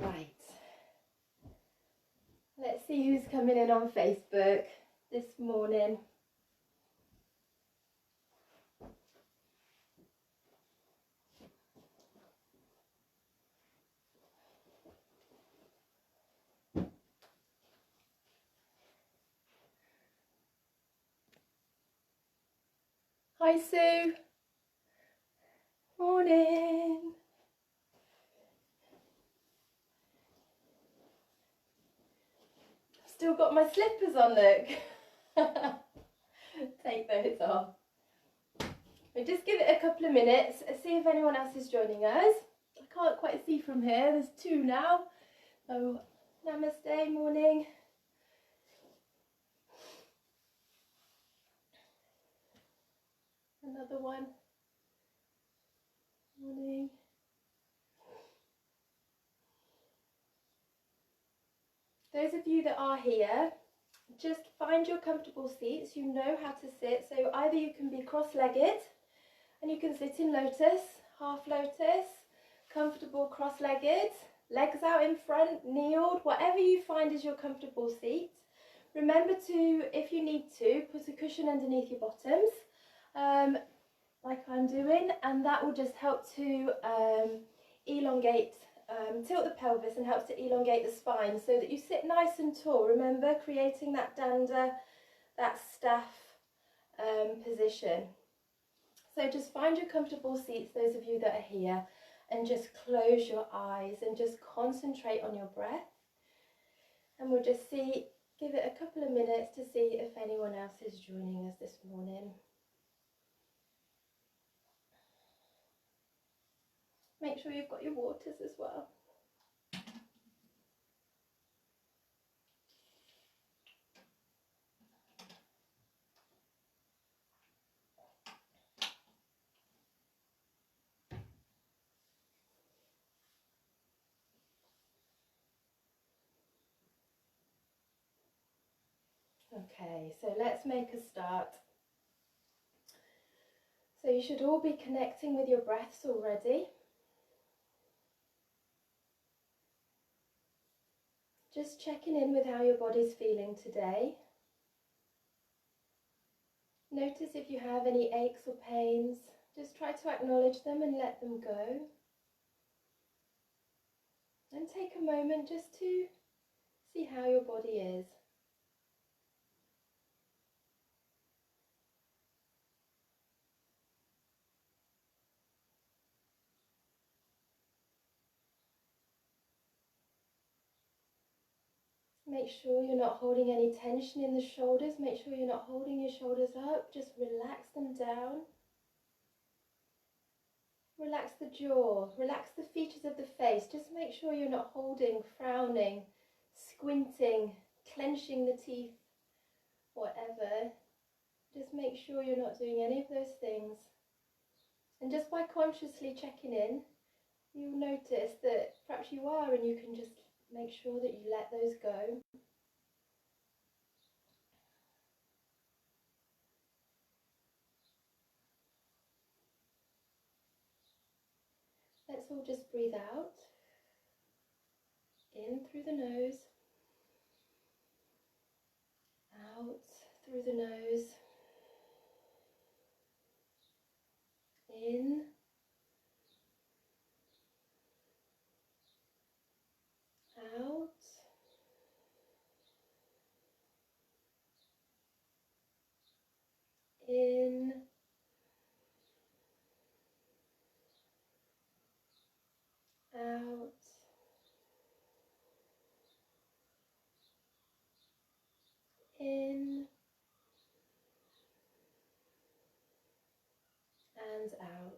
Right. Let's see who's coming in on Facebook this morning. Hi Sue. Morning. Still got my slippers on, look. Take those off. We'll just give it a couple of minutes, see if anyone else is joining us. I can't quite see from here, there's two now. So, namaste, morning. Another one. Morning. Those of you that are here, just find your comfortable seats. You know how to sit, so either you can be cross-legged and you can sit in lotus, half lotus, comfortable cross-legged, legs out in front, kneeled, whatever you find is your comfortable seat. Remember to, if you need to, put a cushion underneath your bottoms, like I'm doing, and that will just help to elongate, tilt the pelvis and helps to elongate the spine so that you sit nice and tall. Remember, creating that danda, that staff position. So just find your comfortable seats, those of you that are here, and just close your eyes and just concentrate on your breath. And we'll just see, give it a couple of minutes to see if anyone else is joining us this morning. Make sure you've got your waters as well. Okay, so let's make a start. So you should all be connecting with your breaths already. Just checking in with how your body's feeling today. Notice if you have any aches or pains. Just try to acknowledge them and let them go. And take a moment just to see how your body is. Make sure you're not holding any tension in the shoulders. Make sure you're not holding your shoulders up. Just relax them down. Relax the jaw. Relax the features of the face. Just make sure you're not holding, frowning, squinting, clenching the teeth, whatever. Just make sure you're not doing any of those things. And just by consciously checking in, you'll notice that perhaps you are, and you can just make sure that you let those go. Let's all just breathe out, in through the nose, out through the nose, in, out, in, out, in, and out.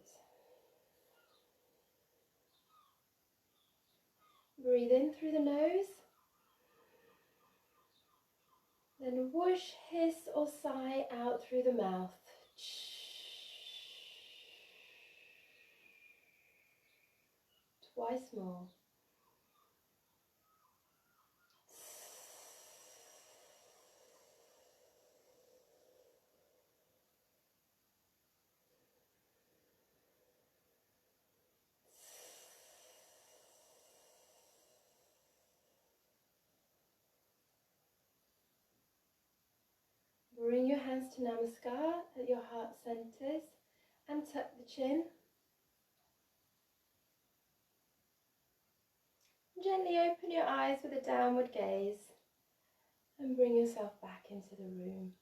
Breathe in through the nose, then whoosh, hiss or sigh out through the mouth. Twice more. Bring your hands to Namaskar at your heart centers and tuck the chin. Gently open your eyes with a downward gaze and bring yourself back into the room.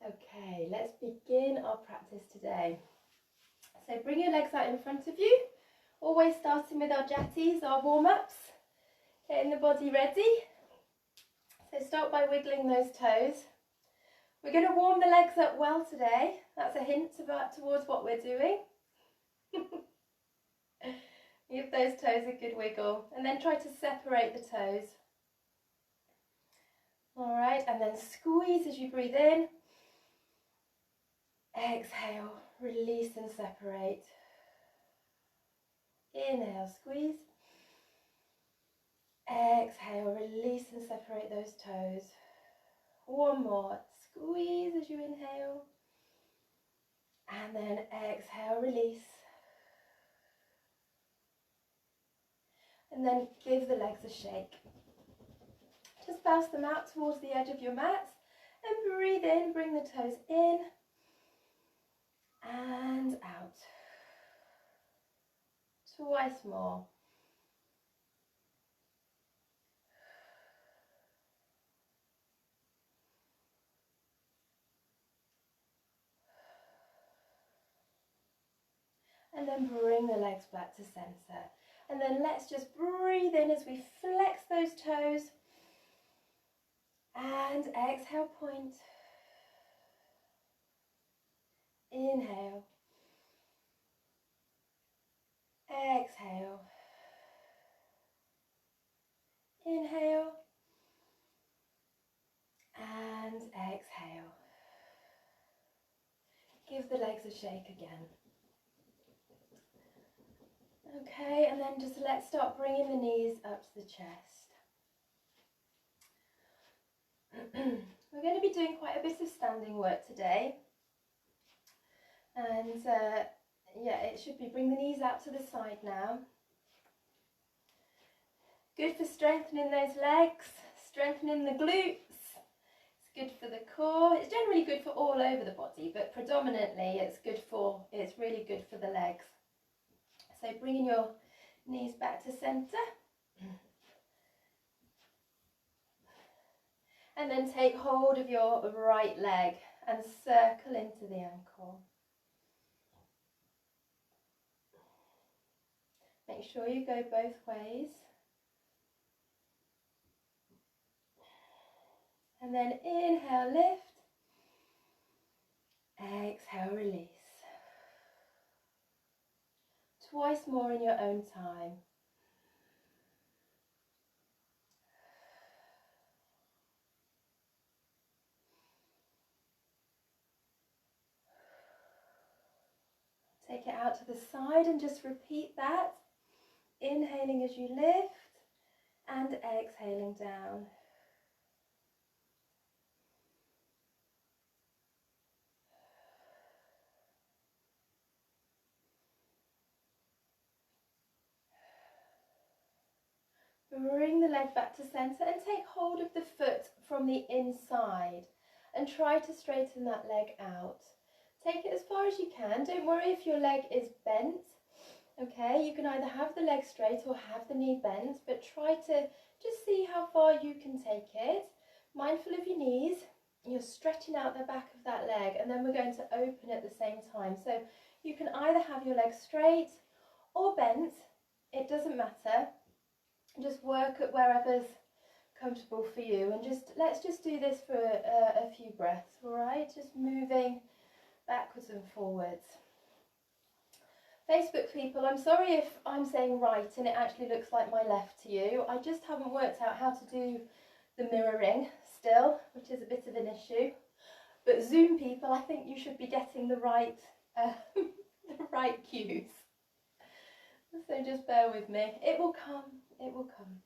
Okay, let's begin our practice today. So bring your legs out in front of you, always starting with our jatis, our warm-ups, getting the body ready. So start by wiggling those toes. We're going to warm the legs up well today. That's a hint towards what we're doing. Give those toes a good wiggle and then try to separate the toes. All right, and then squeeze as you breathe in. Exhale, release and separate. Inhale, squeeze. Exhale, release and separate those toes. One more. Squeeze as you inhale. And then exhale, release. And then give the legs a shake. Just bounce them out towards the edge of your mat. And breathe in, bring the toes in. And out. Twice more. And then bring the legs back to center. And then let's just breathe in as we flex those toes. And exhale, point. Inhale. Exhale. Inhale. And exhale. Give the legs a shake again. Okay, and then just let's start bringing the knees up to the chest. We're going to be doing quite a bit of standing work today. And yeah, it should be bring the knees out to the side now. Good for strengthening those legs, strengthening the glutes. It's good for the core. It's generally good for all over the body, but predominantly it's really good for the legs. So bringing your knees back to center. And then take hold of your right leg and circle into the ankle. Make sure you go both ways. And then inhale, lift. Exhale, release. Twice more in your own time. Take it out to the side and just repeat that. Inhaling as you lift and exhaling down. Bring the leg back to center and take hold of the foot from the inside and try to straighten that leg out. Take it as far as you can. Don't worry if your leg is bent. Okay, you can either have the leg straight or have the knee bent, but try to just see how far you can take it. Mindful of your knees. You're stretching out the back of that leg, and then we're going to open at the same time. So you can either have your leg straight or bent. It doesn't matter. Just work at wherever's comfortable for you, and let's just do this for a few breaths. All right, just moving backwards and forwards. Facebook people, I'm sorry if I'm saying right and it actually looks like my left to you. I just haven't worked out how to do the mirroring still, which is a bit of an issue. But Zoom people, I think you should be getting the right the right cues. So just bear with me. It will come. It will come.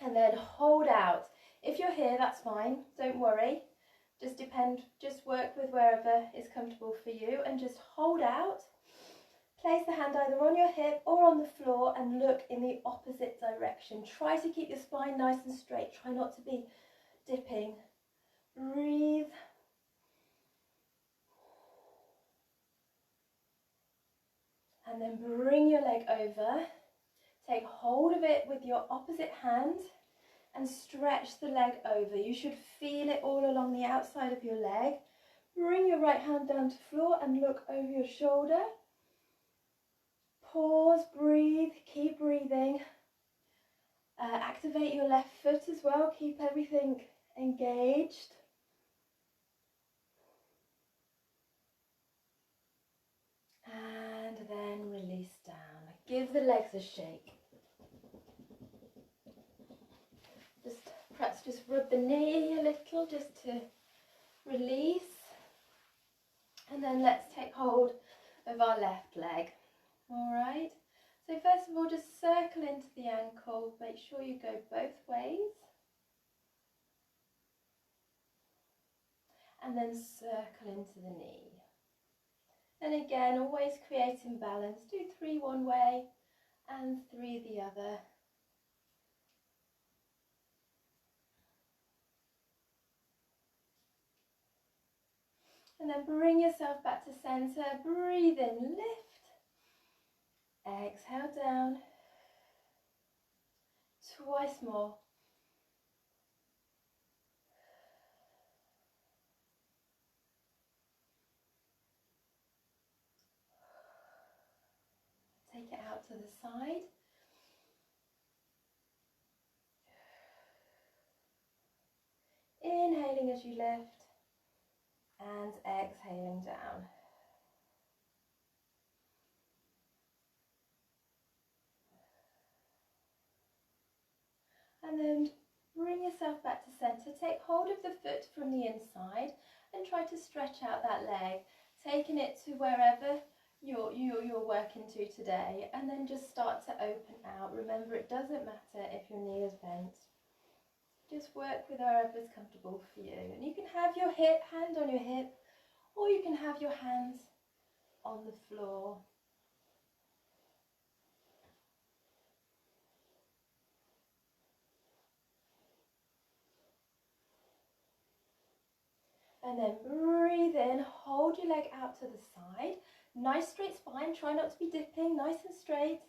And then hold out. If you're here, that's fine. Don't worry. Just work with wherever is comfortable for you and just hold out. Place the hand either on your hip or on the floor and look in the opposite direction. Try to keep your spine nice and straight. Try not to be dipping. Breathe. And then bring your leg over. Take hold of it with your opposite hand and stretch the leg over. You should feel it all along the outside of your leg. Bring your right hand down to the floor and look over your shoulder. Pause, breathe, keep breathing. Activate your left foot as well. Keep everything engaged. And then release down. Give the legs a shake. Perhaps just rub the knee a little just to release. And then let's take hold of our left leg. All right. So first of all, just circle into the ankle. Make sure you go both ways. And then circle into the knee. And again, always creating balance. Do 3 one way and 3 the other. And then bring yourself back to center. Breathe in, lift. Exhale down. Twice more. Take it out to the side. Inhaling as you lift and exhaling down. And then bring yourself back to center. Take hold of the foot from the inside and try to stretch out that leg, taking it to wherever you're working to today, and then just start to open out. Remember, it doesn't matter if your knee is bent. Just work with wherever's comfortable for you. And you can have your hand on your hip, or you can have your hands on the floor. And then breathe in, hold your leg out to the side. Nice straight spine, try not to be dipping, nice and straight.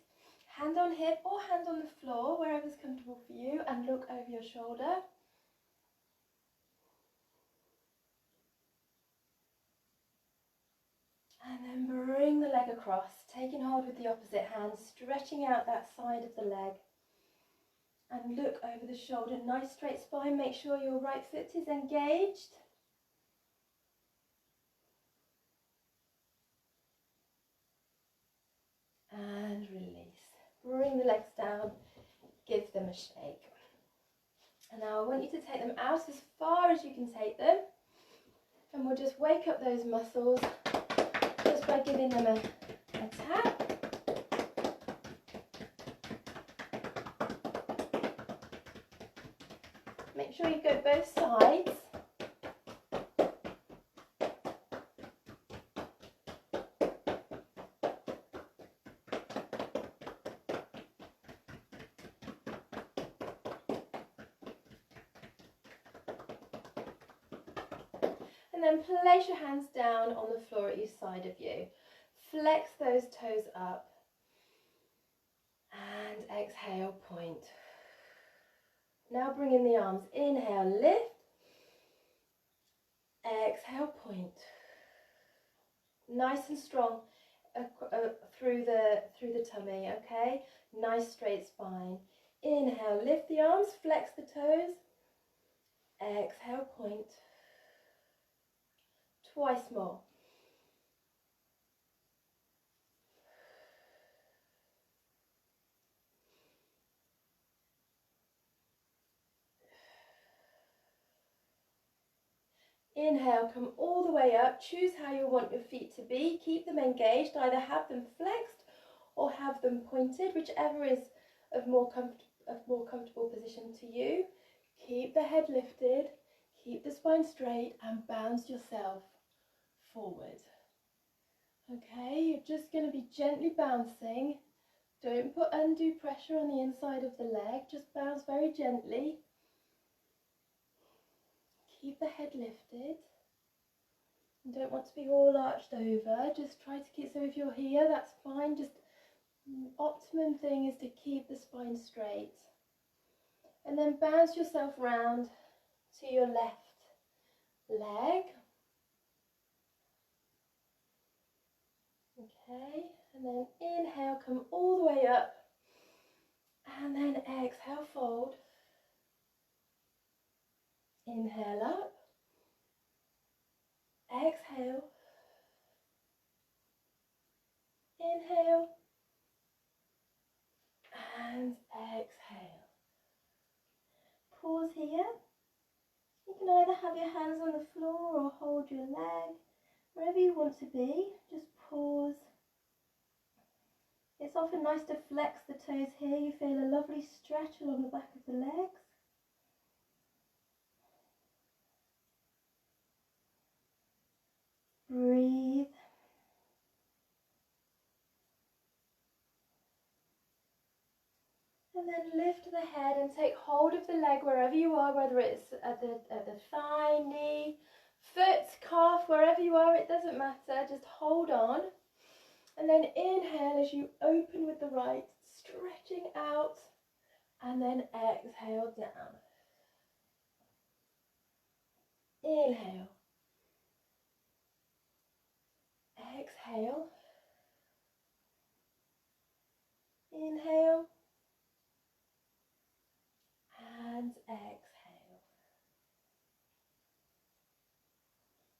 Hand on hip or hand on the floor, wherever's comfortable for you, and look over your shoulder. And then bring the leg across, taking hold with the opposite hand, stretching out that side of the leg. And look over the shoulder, nice straight spine, make sure your right foot is engaged. And release. Bring the legs down, give them a shake. And now I want you to take them out as far as you can take them. And we'll just wake up those muscles just by giving them a tap. Make sure you go both sides. And then place your hands down on the floor at each side of you. Flex those toes up. And exhale, point. Now bring in the arms. Inhale, lift. Exhale, point. Nice and strong through the tummy, okay? Nice straight spine. Inhale, lift the arms, flex the toes. Exhale, point. Twice more. Inhale, come all the way up. Choose how you want your feet to be. Keep them engaged. Either have them flexed or have them pointed, whichever is of more comfortable position to you. Keep the head lifted. Keep the spine straight and bounce yourself forward. Okay, you're just going to be gently bouncing. Don't put undue pressure on the inside of the leg. Just bounce very gently. keep the head lifted. You don't want to be all arched over, just try to keep, so if you're here, that's fine, just optimum thing is to keep the spine straight. And then bounce yourself round to your left leg. Okay, and then inhale, come all the way up, and then exhale, fold. Inhale up, exhale, inhale, and exhale. Pause here. You can either have your hands on the floor or hold your leg, wherever you want to be, just pause. It's often nice to flex the toes here. You feel a lovely stretch along the back of the legs. Breathe. And then lift the head and take hold of the leg wherever you are, whether it's at the thigh, knee, foot, calf, wherever you are, it doesn't matter. Just hold on. And then inhale as you open with the right, stretching out, and then exhale down. Inhale. Exhale. Inhale. And exhale.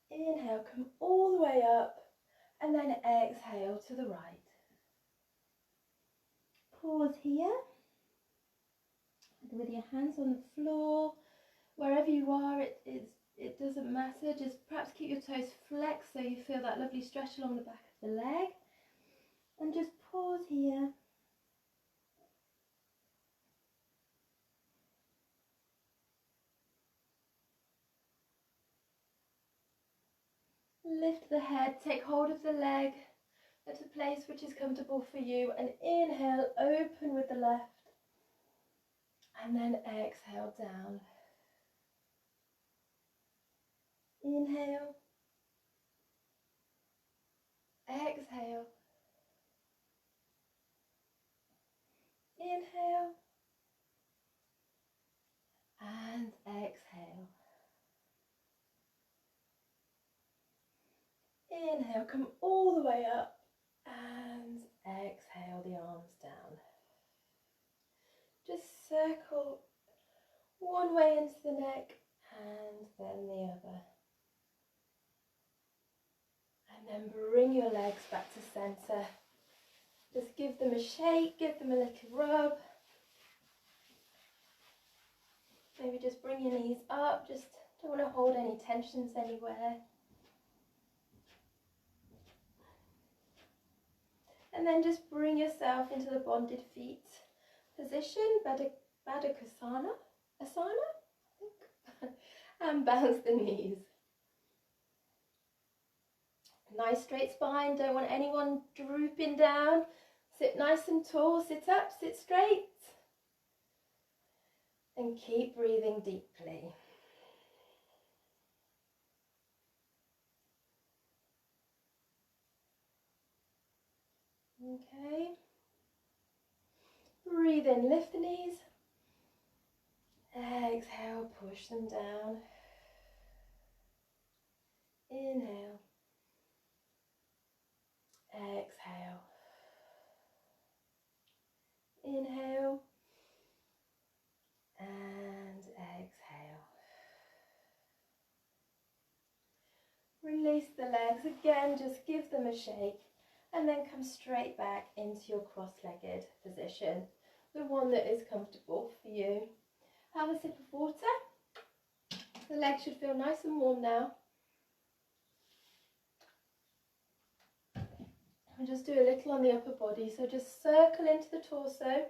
Inhale, come all the way up, and then exhale to the right. Pause here, with your hands on the floor, wherever you are, it doesn't matter, just perhaps keep your toes flexed so you feel that lovely stretch along the back of the leg, and just pause here. Lift the head, take hold of the leg at a place which is comfortable for you, and inhale, open with the left, and then exhale down. Inhale, exhale, inhale, and exhale. Inhale, come all the way up, and exhale the arms down. Just circle one way into the neck and then the other. And then bring your legs back to center. Just give them a shake, give them a little rub. Maybe just bring your knees up, just don't want to hold any tensions anywhere. And then just bring yourself into the bonded feet position, Baddha-Kotsasana, I think, and bounce the knees. Nice straight spine, don't want anyone drooping down. Sit nice and tall, sit up, sit straight. And keep breathing deeply. Okay. Breathe in, lift the knees. Exhale, push them down. Inhale. Exhale. Inhale. And exhale. Release the legs again, just give them a shake. And then come straight back into your cross-legged position, the one that is comfortable for you. Have a sip of water. The legs should feel nice and warm now. And just do a little on the upper body, so just circle into the torso.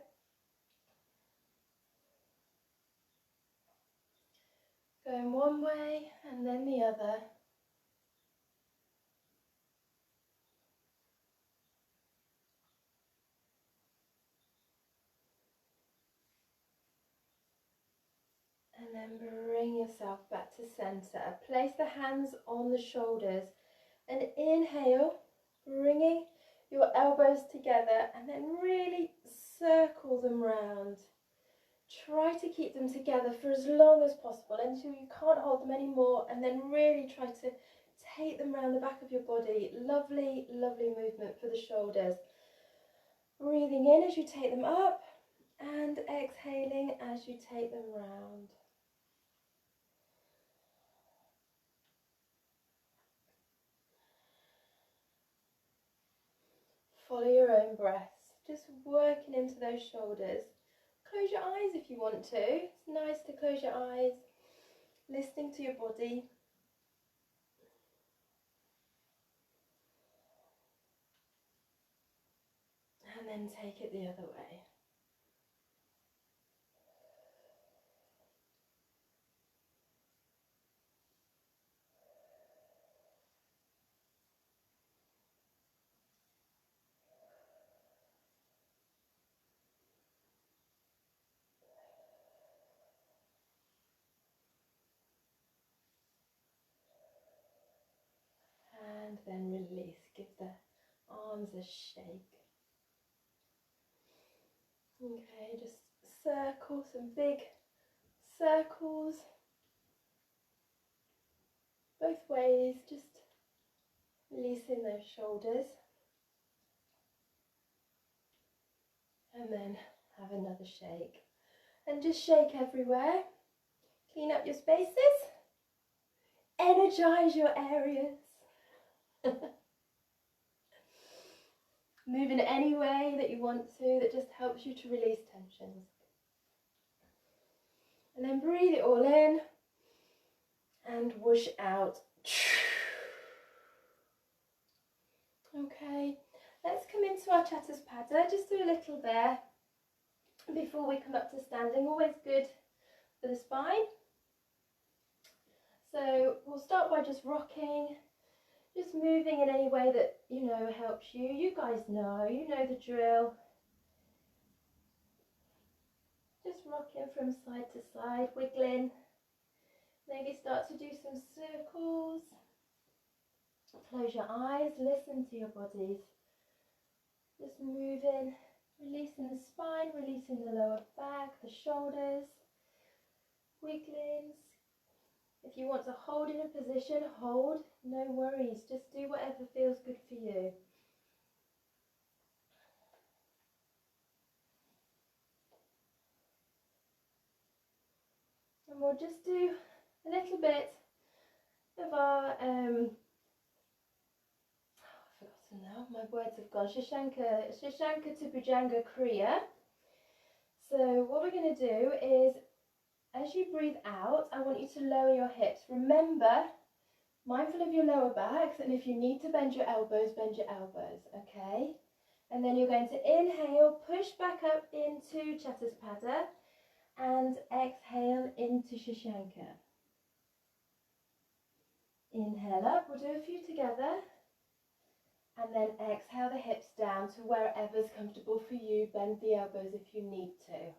Going one way and then the other. And And then bring yourself back to center. Place the hands on the shoulders and inhale, bringing your elbows together and then really circle them round. Try to keep them together for as long as possible until you can't hold them anymore, and then really try to take them around the back of your body. Lovely, lovely movement for the shoulders. Breathing in as you take them up and exhaling as you take them round. Follow your own breaths, just working into those shoulders. Close your eyes if you want to. It's nice to close your eyes, listening to your body. And then take it the other way. And then release, give the arms a shake. Okay, just circle, some big circles, both ways, just releasing those shoulders. And then have another shake. And just shake everywhere. Clean up your spaces. Energize your areas. Move in any way that you want to, that just helps you to release tensions. And then breathe it all in and whoosh out. Okay, let's come into our Chatuspada. Just do a little there before we come up to standing. Always good for the spine. So we'll start by just rocking. Just moving in any way that, you know, helps you. You guys know, you know the drill. Just rocking from side to side, wiggling. Maybe start to do some circles. Close your eyes, listen to your bodies. Just moving, releasing the spine, releasing the lower back, the shoulders. Wiggling. If you want to hold in a position, hold, no worries, just do whatever feels good for you. And we'll just do a little bit of our, I've forgotten now, my words have gone, Shashanka to Bhujanga Kriya. So what we're going to do is, as you breathe out, I want you to lower your hips. Remember, mindful of your lower backs, and if you need to bend your elbows, okay? And then you're going to inhale, push back up into Chatuspada, and exhale into Shashanka. Inhale up, we'll do a few together, and then exhale the hips down to wherever's comfortable for you. Bend the elbows if you need to.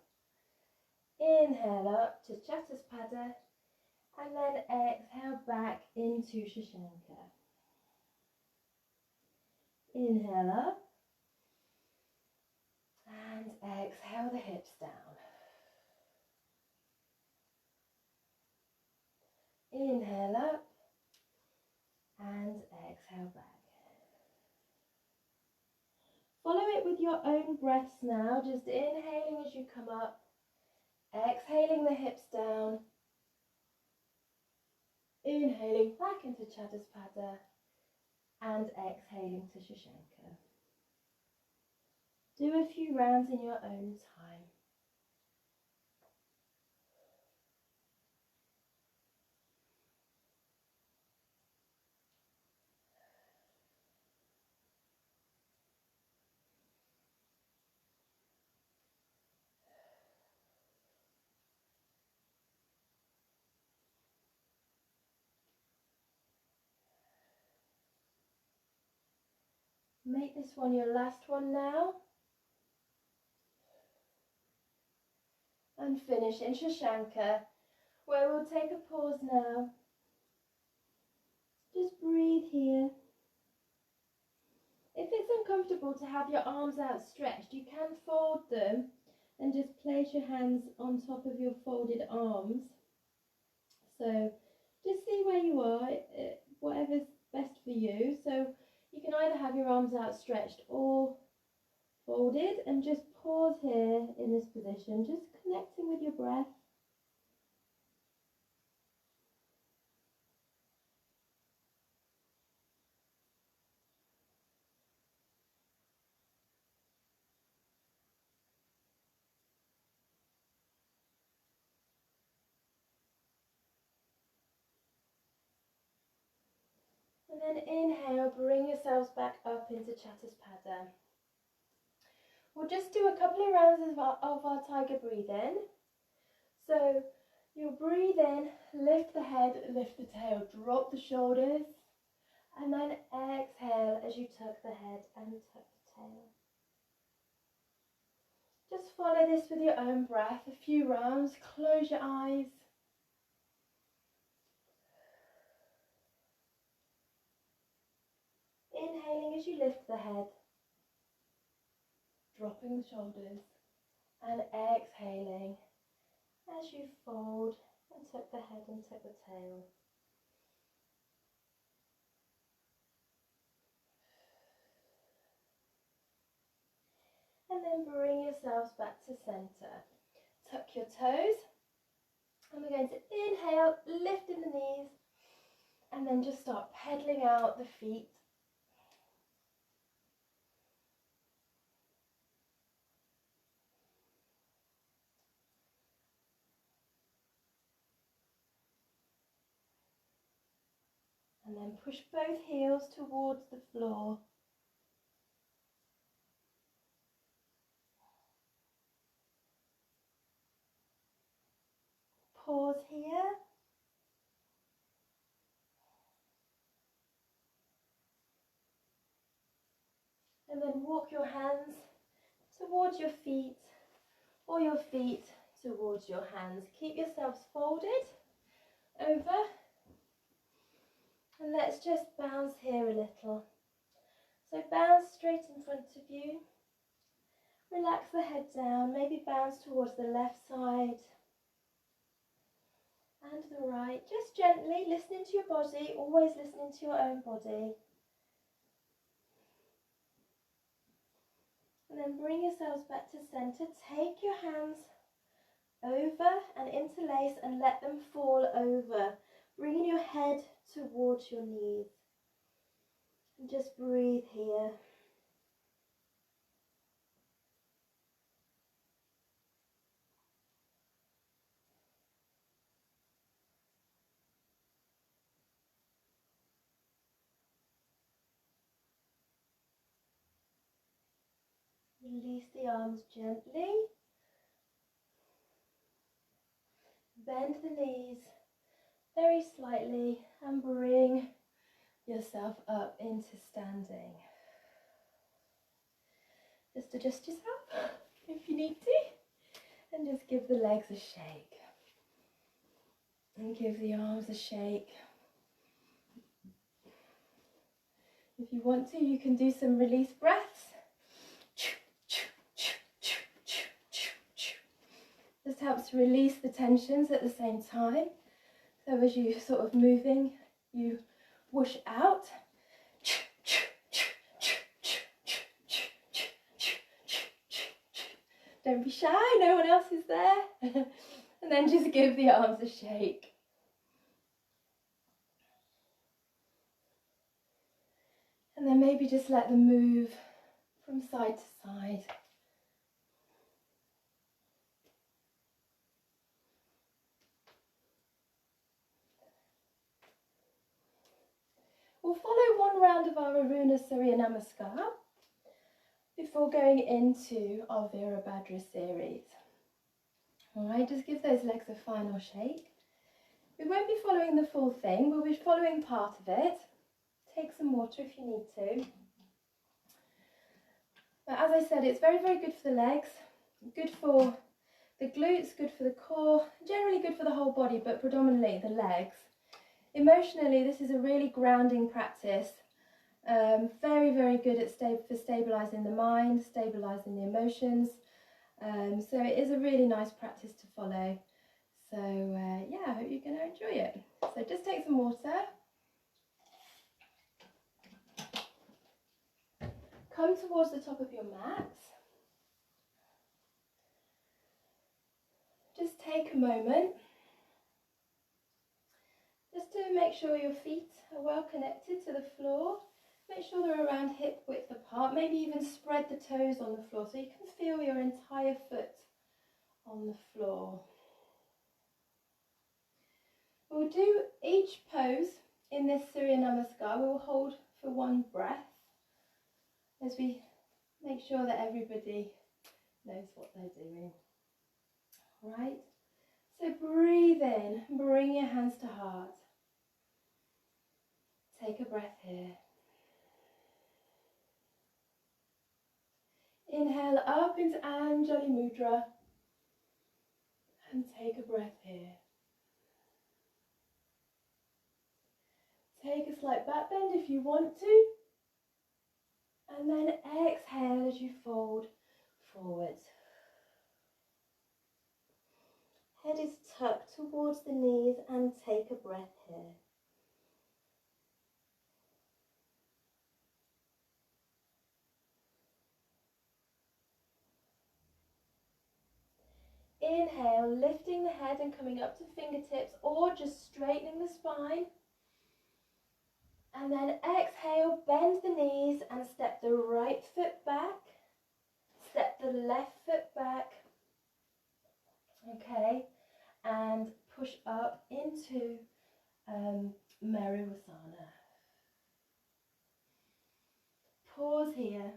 Inhale up to Chatuspada, and then exhale back into Shashanka. Inhale up, and exhale the hips down. Inhale up, and exhale back. Follow it with your own breaths now, just inhaling as you come up, exhaling the hips down, inhaling back into Chatuspada, and exhaling to Shashanka. Do a few rounds in your own time. Make this one your last one now. And finish in Shashanka where we'll take a pause now. Just breathe here. If it's uncomfortable to have your arms outstretched, you can fold them and just place your hands on top of your folded arms. So just see where you are, whatever's best for you. So you can either have your arms outstretched or folded, and just pause here in this position, just connecting with your breath. And then inhale, bring yourselves back up into Chatuspada. We'll just do a couple of rounds of our tiger breathing. So you'll breathe in, lift the head, lift the tail, drop the shoulders, and then exhale as you tuck the head and tuck the tail. Just follow this with your own breath, a few rounds, close your eyes. Inhaling as you lift the head, dropping the shoulders, and exhaling as you fold and tuck the head and tuck the tail. And then bring yourselves back to center. Tuck your toes, and we're going to inhale, lifting the knees, and then just start pedaling out the feet. And then push both heels towards the floor. Pause here. And then walk your hands towards your feet, or your feet towards your hands. Keep yourselves folded over. And let's just bounce here a little. So bounce straight in front of you. Relax the head down, maybe bounce towards the left side and the right. Just gently listening to your body, always listening to your own body. And then bring yourselves back to center. Take your hands over and interlace and let them fall over. Bringing your head towards your knees. And just breathe here. Release the arms gently. Bend the knees very slightly and bring yourself up into standing. Just adjust yourself if you need to, and just give the legs a shake. And give the arms a shake. If you want to, you can do some release breaths. Just helps to release the tensions at the same time. So as you're sort of moving, you whoosh out. Don't be shy, no one else is there. And then just give the arms a shake. And then maybe just let them move from side to side. We'll follow one round of our Aruna Surya Namaskar before going into our Veera Bhadra series. Alright, just give those legs a final shake. We won't be following the full thing, we'll be following part of it. Take some water if you need to. But as I said, it's very, very good for the legs, good for The glutes, good for the core, generally good for the whole body, but predominantly the legs. Emotionally, this is a really grounding practice. Very, very good at for stabilising the mind, stabilising the emotions. So it is a really nice practice to follow. So yeah, I hope you're going to enjoy it. So just take some water. Come towards the top of your mat. Just take a moment just to make sure your feet are well connected to the floor. Make sure they're around hip width apart. Maybe even spread the toes on the floor so you can feel your entire foot on the floor. We'll do each pose in this Surya Namaskar. We will hold for one breath as we make sure that everybody knows what they're doing. Right? So breathe in, bring your hands to heart. Take a breath here. Inhale up into Anjali Mudra and take a breath here. Take a slight back bend if you want to, and then exhale as you fold forward. Head is tucked towards the knees and take a breath here. Inhale, lifting the head and coming up to fingertips or just straightening the spine. And then exhale, bend the knees and step the right foot back. Step the left foot back. Okay, and push up into Merivasana. Pause here.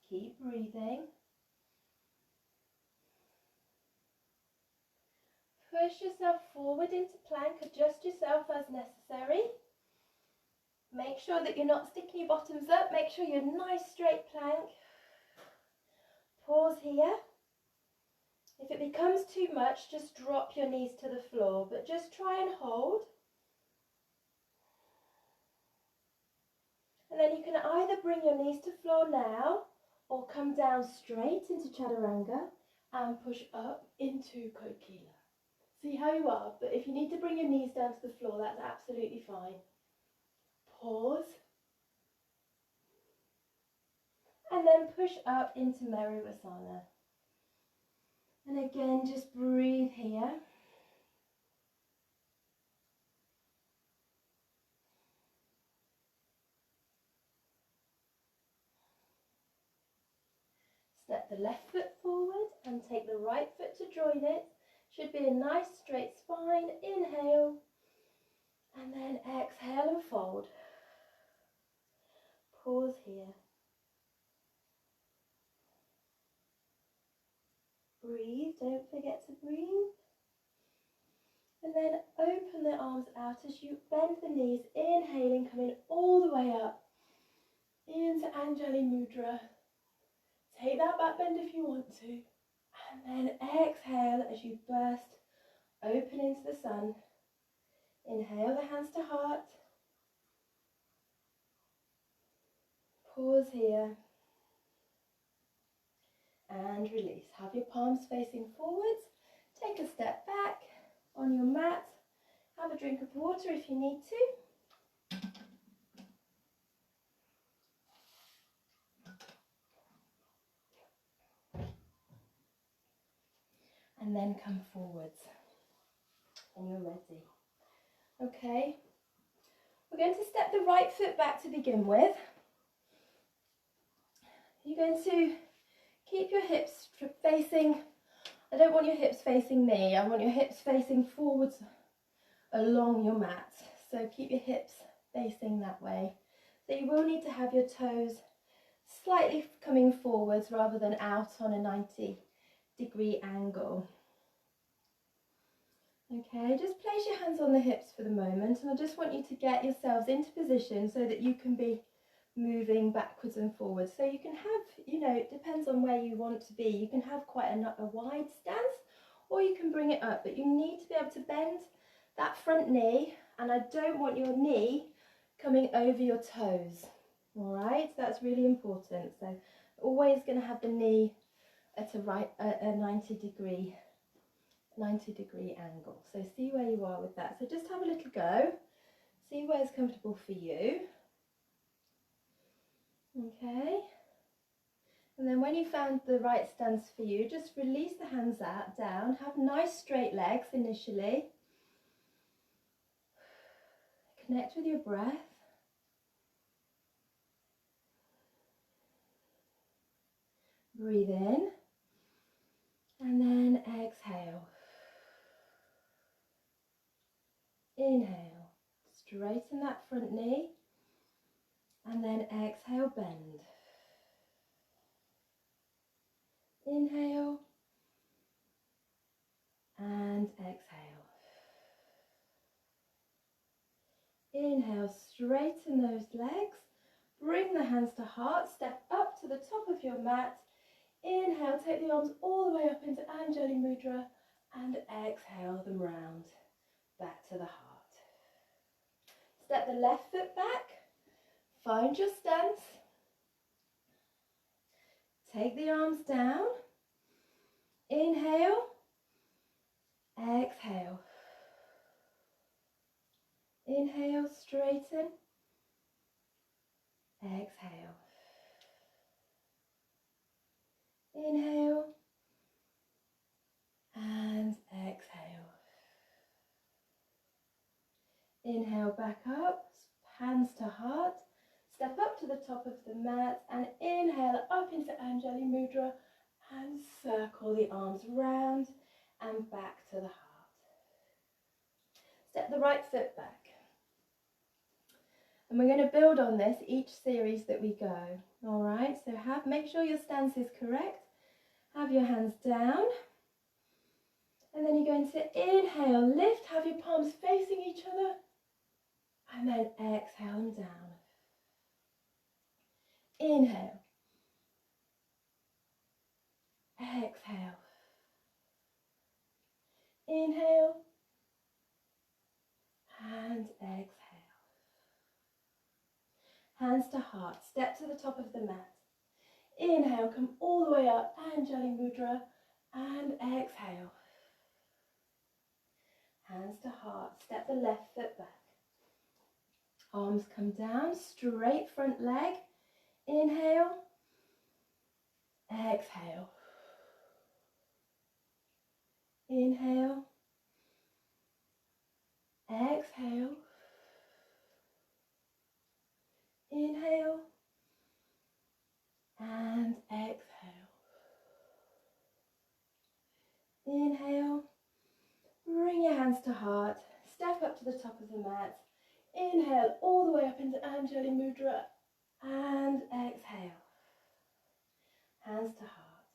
Keep breathing. Push yourself forward into plank, adjust yourself as necessary. Make sure that you're not sticking your bottoms up, make sure you're nice straight plank. Pause here. If it becomes too much, just drop your knees to the floor, but just try and hold. And then you can either bring your knees to floor now, or come down straight into Chaturanga and push up into Kokila. See how you are, but if you need to bring your knees down to the floor, that's absolutely fine. Pause. And then push up into Merivasana. And again, just breathe here. Step the left foot forward and take the right foot to join it. Should be a nice straight spine. Inhale and then exhale and fold. Pause here. Breathe, don't forget to breathe. And then open the arms out as you bend the knees, inhaling, coming all the way up into Anjali Mudra. Take that back bend if you want to. And then exhale as you burst open into the sun. Inhale the hands to heart. Pause here. And release. Have your palms facing forwards. Take a step back on your mat. Have a drink of water if you need to. And then come forwards when you're ready. Okay, we're going to step the right foot back to begin with. You're going to keep your hips facing, I don't want your hips facing me, I want your hips facing forwards along your mat. So keep your hips facing that way. So you will need to have your toes slightly coming forwards rather than out on a 90 90-degree angle. Okay, just place your hands on the hips for the moment, and I just want you to get yourselves into position so that you can be moving backwards and forwards. So you can have, you know, it depends on where you want to be. You can have quite a wide stance, or you can bring it up, but you need to be able to bend that front knee, and I don't want your knee coming over your toes. All right, that's really important. So always going to have the knee at a 90-degree angle. So see where you are with that. So just have a little go, see where's comfortable for you. Okay, and then when you found the right stance for you, just release the hands out, down, have nice straight legs initially. Connect with your breath. Breathe in, and then exhale. Inhale, straighten that front knee, and then exhale, bend. Inhale, and exhale. Inhale, straighten those legs, bring the hands to heart, step up to the top of your mat. Inhale, take the arms all the way up into Anjali Mudra, and exhale them round, back to the heart. Step the left foot back, find your stance, take the arms down, inhale, exhale. Inhale, straighten, exhale. Inhale, and exhale. Inhale, back up, hands to heart, step up to the top of the mat, and inhale up into Anjali Mudra, and circle the arms round and back to the heart. Step the right foot back. And we're going to build on this each series that we go. All right, so make sure your stance is correct. Have your hands down. And then you're going to inhale, lift, have your palms facing each other. And then exhale them down. Inhale. Exhale. Inhale. And exhale. Hands to heart, step to the top of the mat. Inhale, come all the way up, Anjali Mudra, and exhale. Hands to heart, step the left foot back. Arms come down, straight front leg. Inhale, exhale. Inhale, exhale. Inhale, and exhale. Inhale, bring your hands to heart, step up to the top of the mat. Inhale all the way up into Anjali Mudra, and exhale. Hands to heart,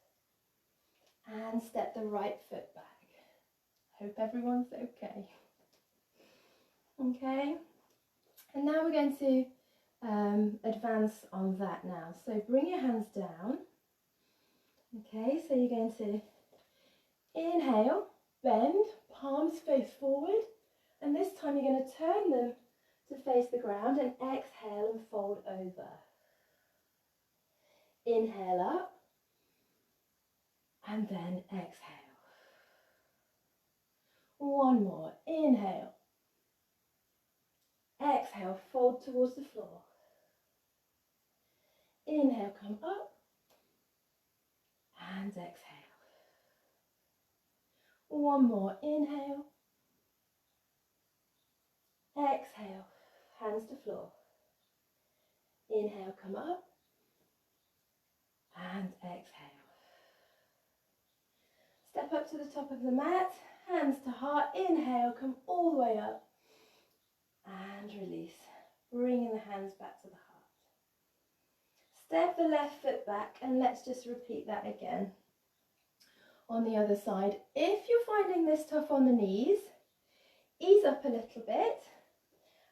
and step the right foot back. Hope everyone's okay. Okay, and now we're going to advance on that now. So bring your hands down. Okay, so you're going to inhale, bend, palms face forward, and this time you're going to turn them to face the ground and exhale and fold over. Inhale up, and then exhale. One more, inhale, exhale, fold towards the floor. Inhale, come up, and exhale. One more, inhale, exhale, hands to floor. Inhale, come up, and exhale. Step up to the top of the mat, hands to heart. Inhale, come all the way up, and release, bringing the hands back to the heart. Step the left foot back, and let's just repeat that again. on the other side. If you're finding this tough on the knees, ease up a little bit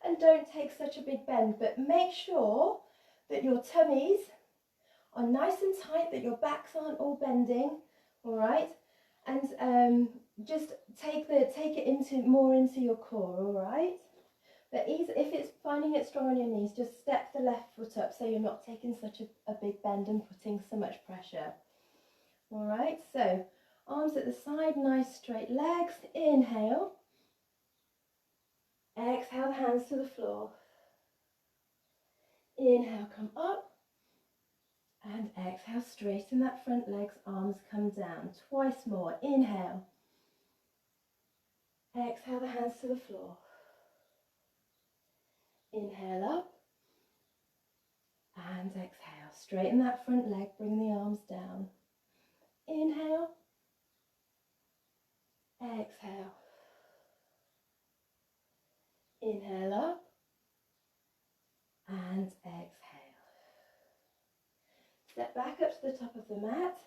and don't take such a big bend, but make sure that your tummies are nice and tight, that your backs aren't all bending, all right? And just take it into your core, all right? But ease, if it's finding it strong on your knees, just step the left foot up so you're not taking such a big bend and putting so much pressure. All right, so arms at the side, nice straight legs. Inhale. Exhale, the hands to the floor. Inhale, come up. And exhale, straighten that front legs, arms come down. Twice more. Inhale. Exhale, the hands to the floor. Inhale up. And exhale. Straighten that front leg, bring the arms down. Inhale. Exhale. Inhale up. And exhale. Step back up to the top of the mat.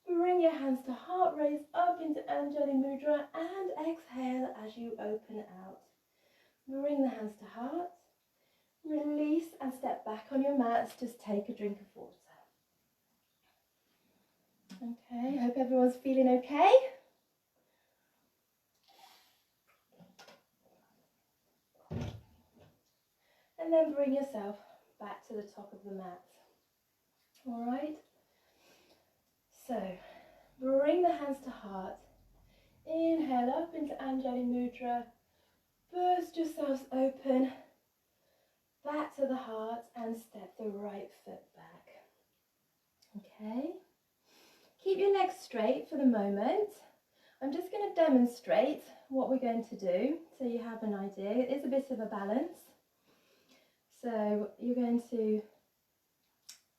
Bring your hands to heart, raise up into Anjali Mudra and exhale as you open out. Bring the hands to heart. Release and step back on your mats. Just take a drink of water. Okay, hope everyone's feeling okay. And then bring yourself back to the top of the mat. All right. So, bring the hands to heart. Inhale up into Anjali Mudra. Burst yourselves open. Back to the heart and step the right foot back. Okay. Keep your legs straight for the moment. I'm just going to demonstrate what we're going to do so you have an idea. It is a bit of a balance. So you're going to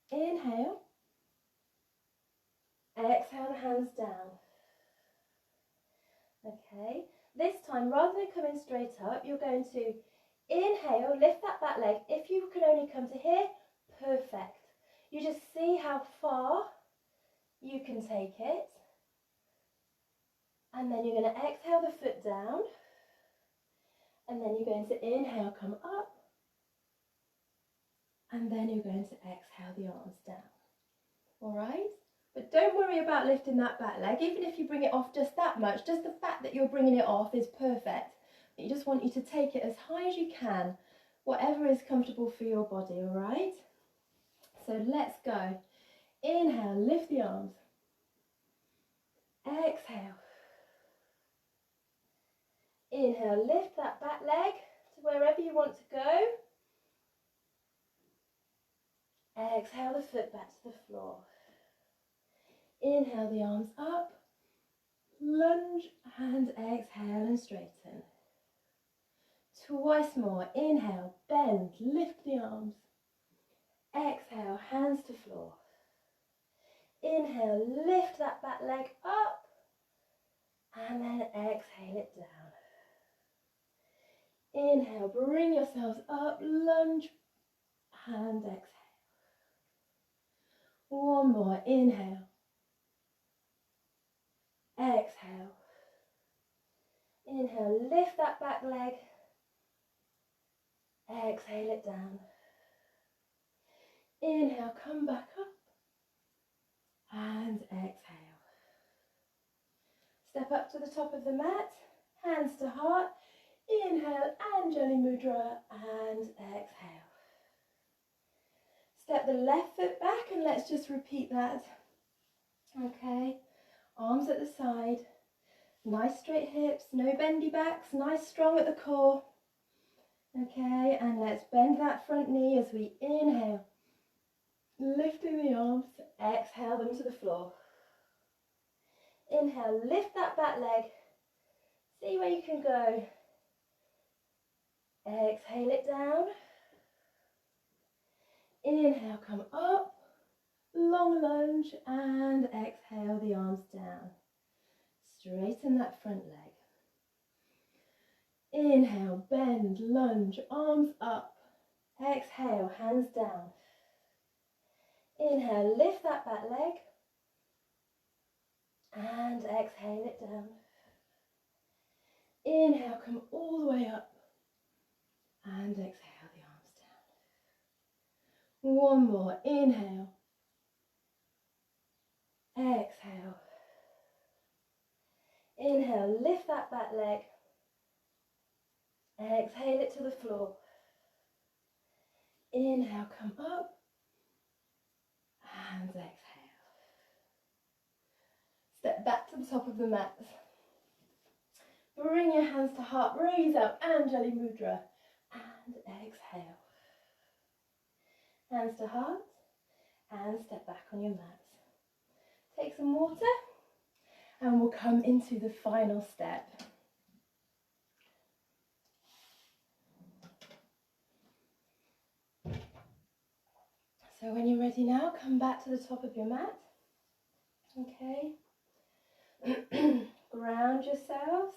inhale. Exhale the hands down. Okay, this time rather than coming straight up, you're going to inhale, lift that back leg. If you can only come to here, perfect. You just see how far you can take it. And then you're going to exhale the foot down. And then you're going to inhale, come up. And then you're going to exhale the arms down. All right? But don't worry about lifting that back leg, even if you bring it off just that much. Just the fact that you're bringing it off is perfect. But you just want you to take it as high as you can, whatever is comfortable for your body, all right? So let's go. Inhale, lift the arms. Exhale. Inhale, lift that back leg to wherever you want to go. Exhale the foot back to the floor. Inhale the arms up, lunge and exhale and straighten. Twice more. Inhale, bend, lift the arms. Exhale, hands to floor. Inhale, lift that back leg up and then exhale it down. Inhale, bring yourselves up, lunge and exhale. One more. Inhale. Exhale. Inhale, lift that back leg. Exhale it down. Inhale, come back up. And exhale. Step up to the top of the mat. Hands to heart. Inhale, Anjali Mudra, and exhale. Step the left foot back and let's just repeat that. Okay. Arms at the side, nice straight hips, no bendy backs, nice strong at the core. Okay, and let's bend that front knee as we inhale, lifting the arms, exhale them to the floor. Inhale, lift that back leg, see where you can go. Exhale it down. Inhale, come up. Long lunge and exhale the arms down. Straighten that front leg. Inhale, bend, lunge, arms up. Exhale, hands down. Inhale, lift that back leg. and exhale it down. Inhale, come all the way up and exhale the arms down. One more, inhale, exhale. Inhale, lift that back leg, exhale it to the floor. Inhale, come up and exhale. Step back to the top of the mat. Bring your hands to heart, raise up, Anjali Mudra, and exhale. Hands to heart, and step back on your mat. Take some water, and we'll come into the final step. So when you're ready now, come back to the top of your mat. Okay. Ground yourselves.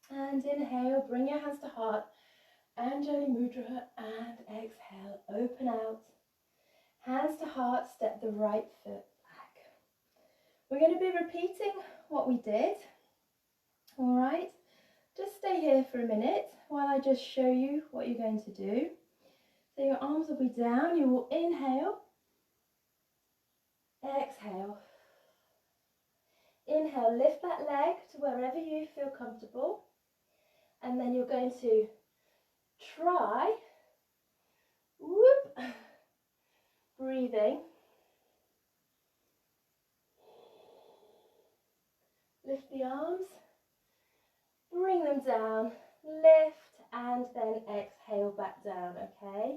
And inhale, bring your hands to heart, Anjali Mudra, and exhale, open out. Hands to heart, step the right foot back. We're going to be repeating what we did. All right, just stay here for a minute while I just show you what you're going to do. So your arms will be down, you will inhale, exhale. Inhale, lift that leg to wherever you feel comfortable. And then you're going to try, whoop, breathing. Lift the arms, bring them down, lift, and then exhale back down, okay?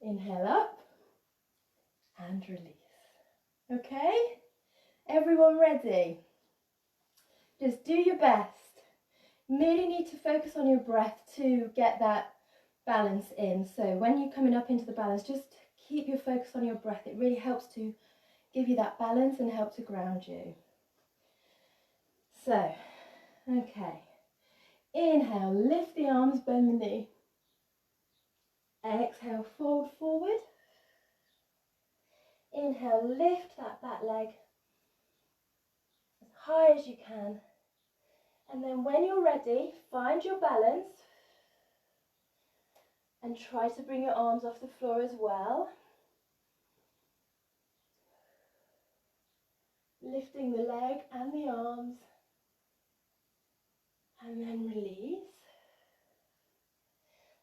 Inhale up and release. Okay? Everyone ready? Just do your best. You really need to focus on your breath to get that balance in. So when you're coming up into the balance, just keep your focus on your breath. It really helps to give you that balance and help to ground you. So, okay. Inhale, lift the arms, bend the knee. Exhale, fold forward. Inhale, lift that back leg as high as you can. And then when you're ready, find your balance and try to bring your arms off the floor as well. Lifting the leg and the arms. And then release.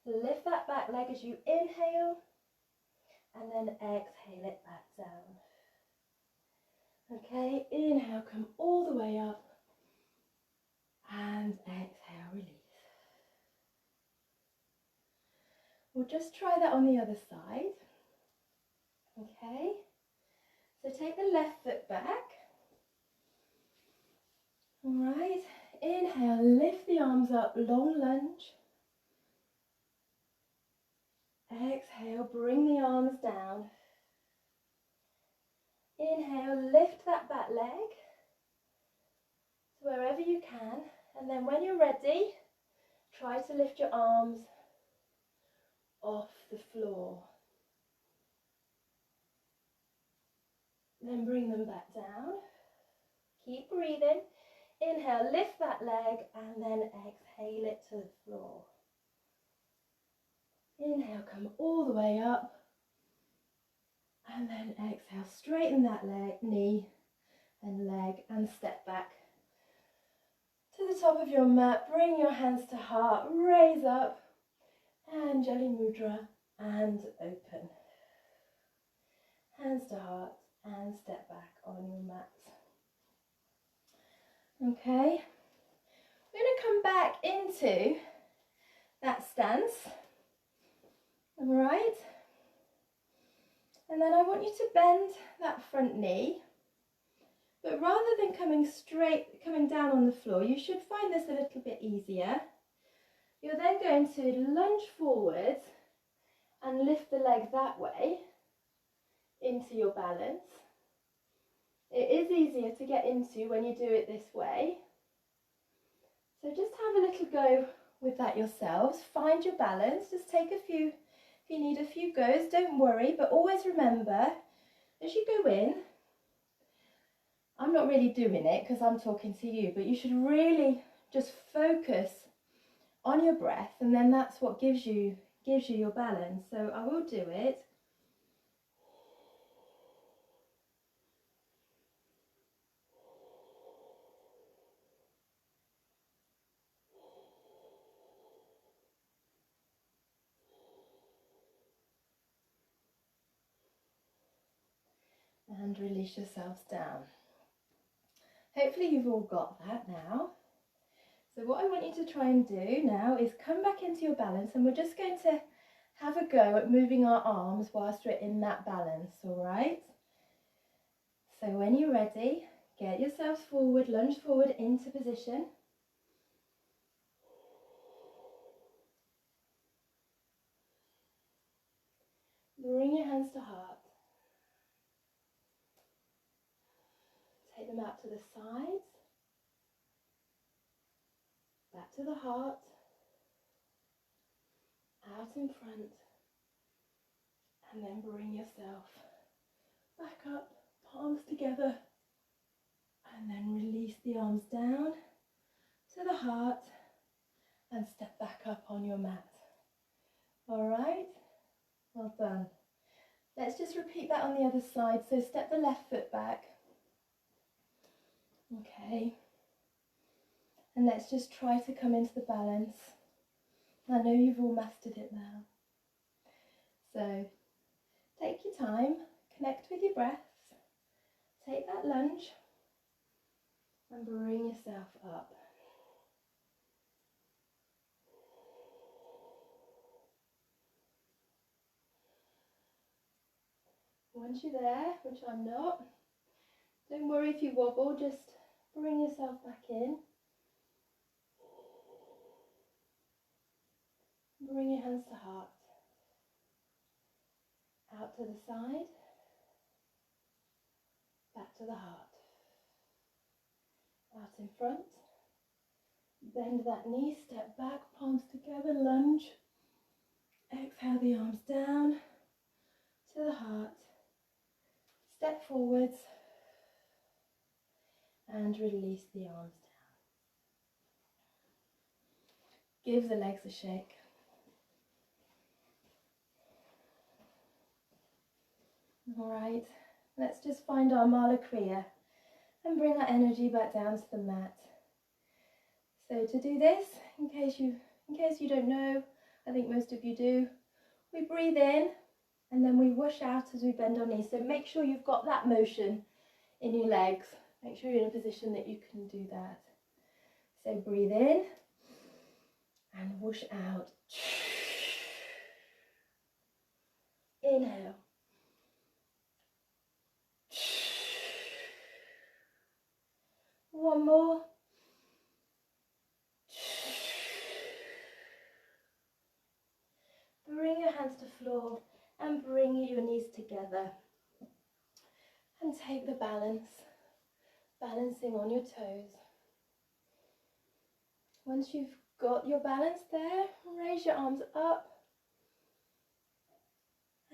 Lift that back leg as you inhale. And then exhale it back down. Okay, inhale, come all the way up. And exhale, release. We'll just try that on the other side. Okay, so take the left foot back. All right, inhale, lift the arms up, long lunge. Exhale, bring the arms down. Inhale, lift that back leg to wherever you can. And then when you're ready, try to lift your arms off the floor. Then bring them back down. Keep breathing. Inhale, lift that leg and then exhale it to the floor. Inhale, come all the way up. And then exhale, straighten that leg, knee and leg, and step back to the top of your mat. Bring your hands to heart, raise up, Anjali Mudra, and open. Hands to heart, and step back on your mat. Okay, we're going to come back into that stance. All right. And then I want you to bend that front knee, but rather than coming down on the floor, you should find this a little bit easier. You're then going to lunge forward and lift the leg that way into your balance. It is easier to get into when you do it this way. So just have a little go with that yourselves. Find your balance. Just take a few. If you need a few goes, don't worry, but always remember, as you go in, I'm not really doing it because I'm talking to you, but you should really just focus on your breath, and then that's what gives you your balance. So I will do it. And release yourselves down. Hopefully you've all got that now. So what I want you to try and do now is come back into your balance, and we're just going to have a go at moving our arms whilst we're in that balance, all right? So when you're ready, get yourselves forward, lunge forward into position. Bring your hands to heart. Take them out to the sides, back to the heart, out in front, and then bring yourself back up, palms together, and then release the arms down to the heart and step back up on your mat. All right, well done. Let's just repeat that on the other side. So step the left foot back. Okay, and let's just try to come into the balance. I know you've all mastered it now. So take your time, connect with your breaths, take that lunge and bring yourself up. Once you're there, which I'm not, don't worry if you wobble, just bring yourself back in. Bring your hands to heart. Out to the side, back to the heart. Out in front, bend that knee, step back, palms together, lunge. Exhale the arms down to the heart. Step forwards and release the arms down. Give the legs a shake. All right, let's just find our Mala Kriya and bring our energy back down to the mat. So to do this, in case you don't know, I think most of you do, we breathe in and then we whoosh out as we bend our knees. So make sure you've got that motion in your legs. Make sure you're in a position that you can do that. So breathe in and whoosh out. Inhale. One more. Bring your hands to floor and bring your knees together. And take the balance, balancing on your toes. Once you've got your balance there, raise your arms up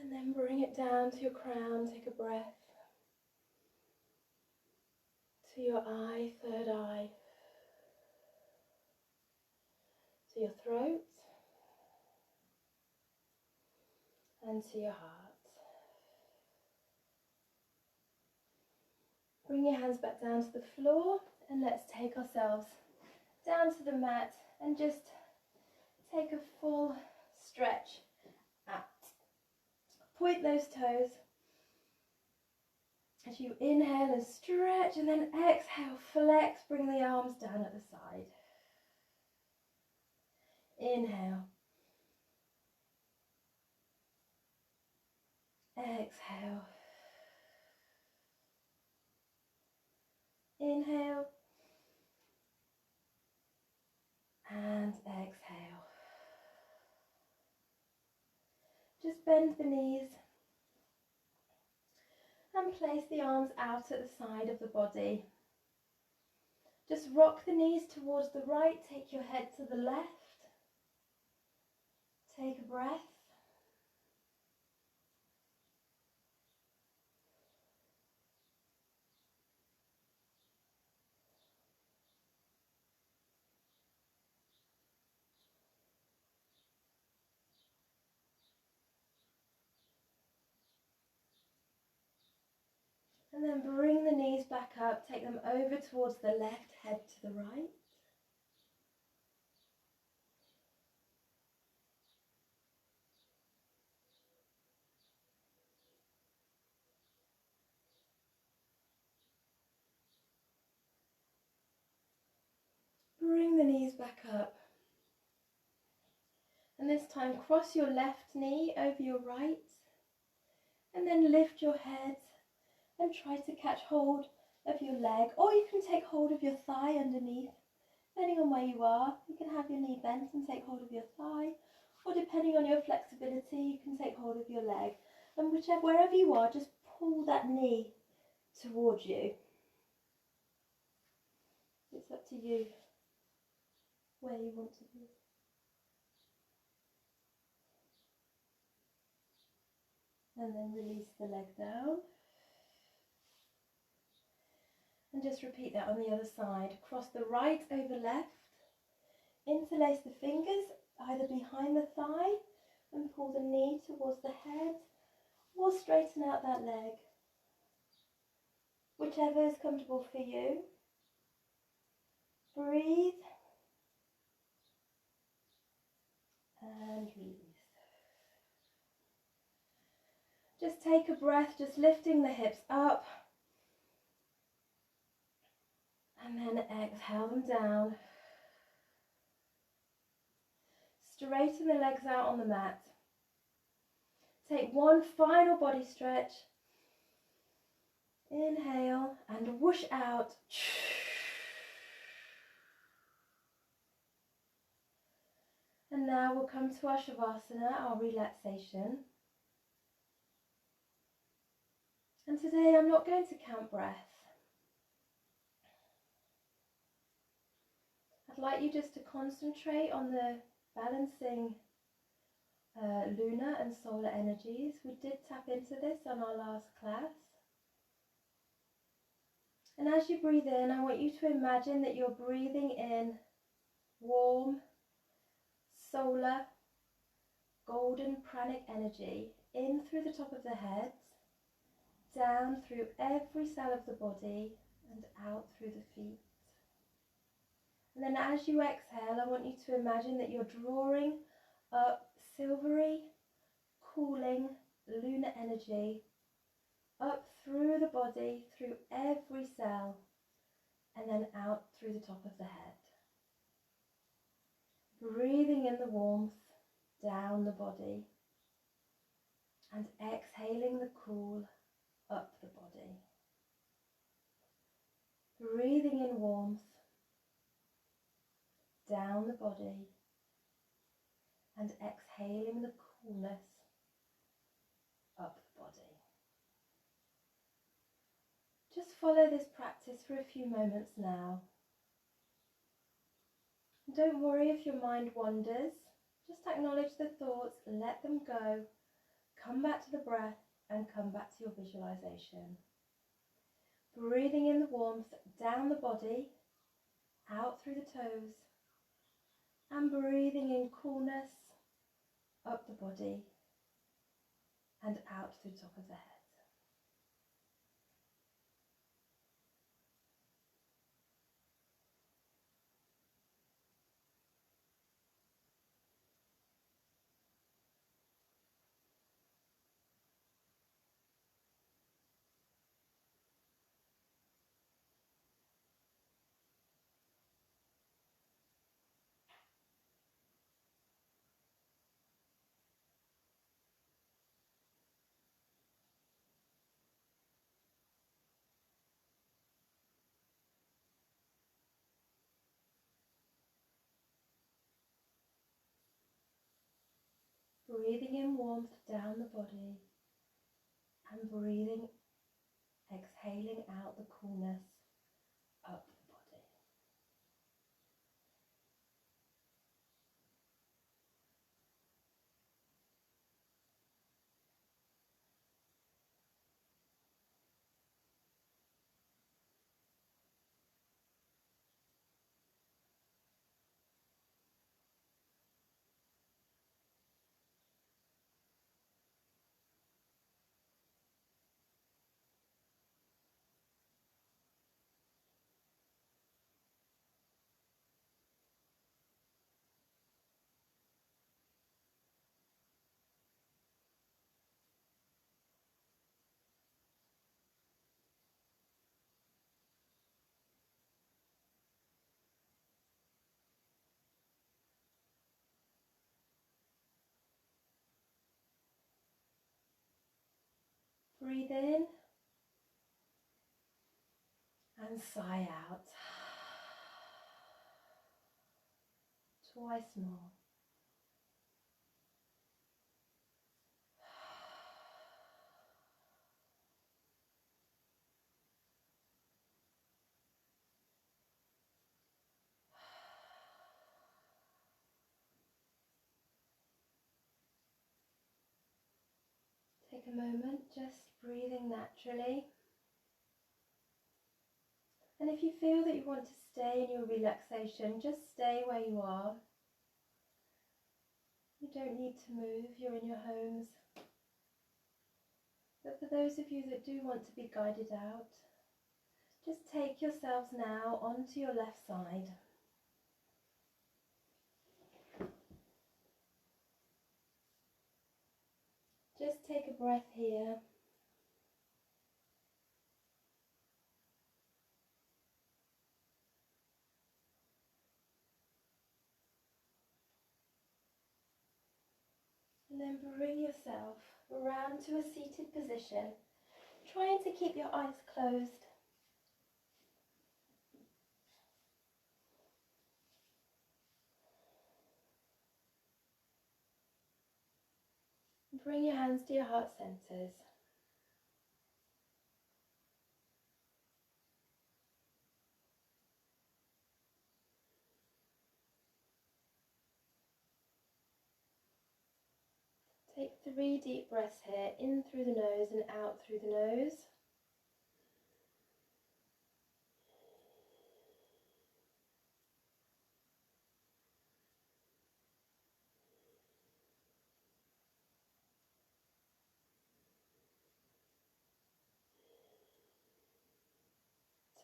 and then bring it down to your crown. Take a breath. To your eye, third eye. To your throat and to your heart. Bring your hands back down to the floor and let's take ourselves down to the mat and just take a full stretch out. Point those toes as you inhale and stretch, and then exhale, flex, bring the arms down at the side. Inhale. Exhale. Inhale. And exhale. Just bend the knees and place the arms out at the side of the body. Just rock the knees towards the right, take your head to the left. Take a breath. then bring the knees back up, take them over towards the left, head to the right. Bring the knees back up. And this time cross your left knee over your right. And then lift your head and try to catch hold of your leg. Or you can take hold of your thigh underneath. Depending on where you are, you can have your knee bent and take hold of your thigh. Or depending on your flexibility, you can take hold of your leg. And wherever you are, just pull that knee towards you. It's up to you where you want to be. And then release the leg down. And just repeat that on the other side. Cross the right over left. Interlace the fingers either behind the thigh and pull the knee towards the head, or straighten out that leg. Whichever is comfortable for you. Breathe. And release. Just take a breath, just lifting the hips up. And then exhale them down. Straighten the legs out on the mat. Take one final body stretch. Inhale and whoosh out. And now we'll come to our Shavasana, our relaxation. And today I'm not going to count breath. I'd like you just to concentrate on the balancing lunar and solar energies. We did tap into this on our last class. And as you breathe in, I want you to imagine that you're breathing in warm, solar, golden pranic energy in through the top of the head, down through every cell of the body and out through the feet. And then as you exhale, I want you to imagine that you're drawing up silvery, cooling, lunar energy up through the body, through every cell, and then out through the top of the head. Breathing in the warmth down the body and exhaling the cool up the body. Breathing in warmth down the body and exhaling the coolness up the body. Just follow this practice for a few moments now. Don't worry if your mind wanders. Just acknowledge the thoughts, let them go, come back to the breath and come back to your visualization. Breathing in the warmth down the body, out through the toes, and breathing in coolness up the body and out through the top of the head. Breathing in warmth down the body and breathing, exhaling out the coolness up the body. breathe in and sigh out. Twice more. Take a moment just breathing naturally. And if you feel that you want to stay in your relaxation, just stay where you are. You don't need to move, you're in your homes. But for those of you that do want to be guided out, just take yourselves now onto your left side. Just take a breath here. And then bring yourself around to a seated position, trying to keep your eyes closed. Bring your hands to your heart centres. Take 3 deep breaths here, in through the nose and out through the nose.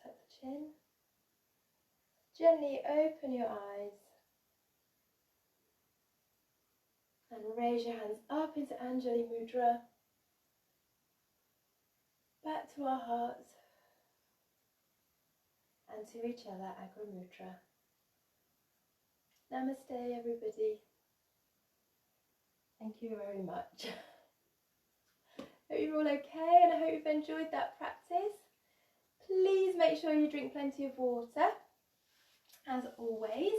Tuck the chin. Gently open your eyes. And raise your hands up into Anjali Mudra. Back to our hearts. And to each other, Agra Mudra. Namaste, everybody. Thank you very much. Hope you're all okay, and I hope you've enjoyed that practice. Please make sure you drink plenty of water, as always.